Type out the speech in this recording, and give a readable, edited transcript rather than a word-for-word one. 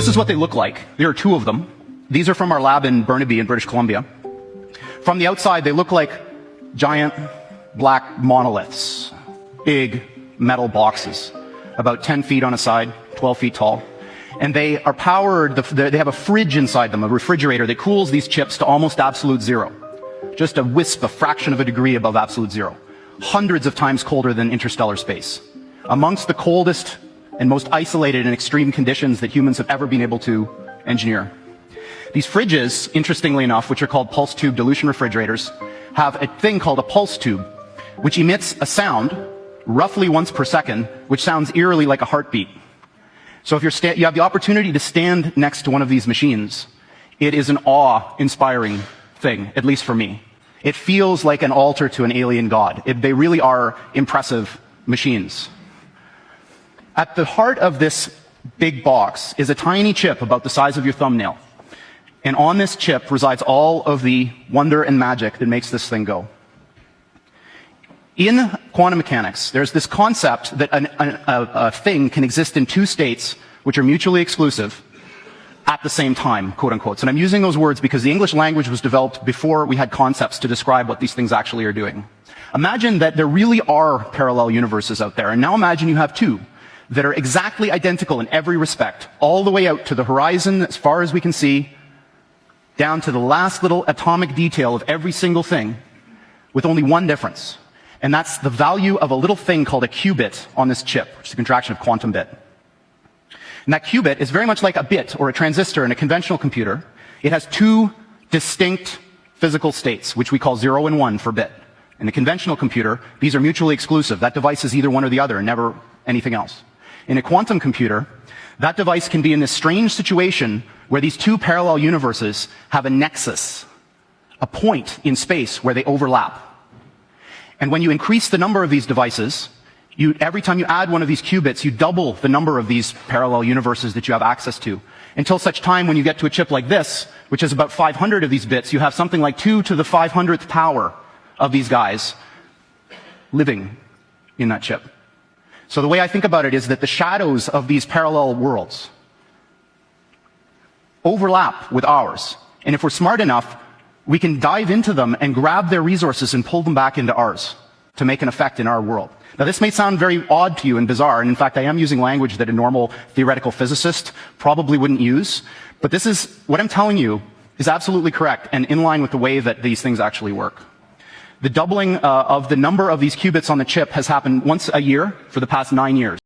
this is what they look like. There are two of them. These are from our lab in Burnaby in British Columbia. From the outside, they look like giant black monoliths, big metal boxes, about 10 feet on a side, 12 feet tall. And they are powered, they have a fridge inside them, a refrigerator that cools these chips to almost absolute zero. Just a wisp, a fraction of a degree above absolute zero. Hundreds of times colder than interstellar space. Amongst the coldest and most isolated and extreme conditions that humans have ever been able to engineer. These fridges, interestingly enough, which are called pulse tube dilution refrigerators, have a thing called a pulse tube, which emits a sound roughly once per second, which sounds eerily like a heartbeat. So if you have the opportunity to stand next to one of these machines, it is an awe-inspiring thing, at least for me. It feels like an altar to an alien god. They really are impressive machines. At the heart of this big box is a tiny chip about the size of your thumbnail. And on this chip resides all of the wonder and magic that makes this thing go. In quantum mechanics, there's this concept that a thing can exist in two states which are mutually exclusive at the same time, quote unquote. And I'm using those words because the English language was developed before we had concepts to describe what these things actually are doing. Imagine that there really are parallel universes out there, and now imagine you have two that are exactly identical in every respect, all the way out to the horizon as far as we can see, down to the last little atomic detail of every single thing, with only one difference. And that's the value of a little thing called a qubit on this chip, which is a contraction of quantum bit. And that qubit is very much like a bit or a transistor in a conventional computer. It has two distinct physical states, which we call 0 and 1 for bit. In the conventional computer, these are mutually exclusive. That device is either one or the other, and never anything else. In a quantum computer, that device can be in this strange situation where these two parallel universes have a nexus, a point in space where they overlap. And when you increase the number of these devices, every time you add one of these qubits, you double the number of these parallel universes that you have access to. Until such time when you get to a chip like this, which is about 500 of these bits, you have something like 2 to the 500th power of these guys living in that chip. So the way I think about it is that the shadows of these parallel worlds overlap with ours. And if we're smart enough, we can dive into them and grab their resources and pull them back into ours to make an effect in our world. Now, this may sound very odd to you and bizarre, and in fact, I am using language that a normal theoretical physicist probably wouldn't use, but this is, what I'm telling you is absolutely correct and in line with the way that these things actually work. The doubling of the number of these qubits on the chip has happened once a year for the past 9 years.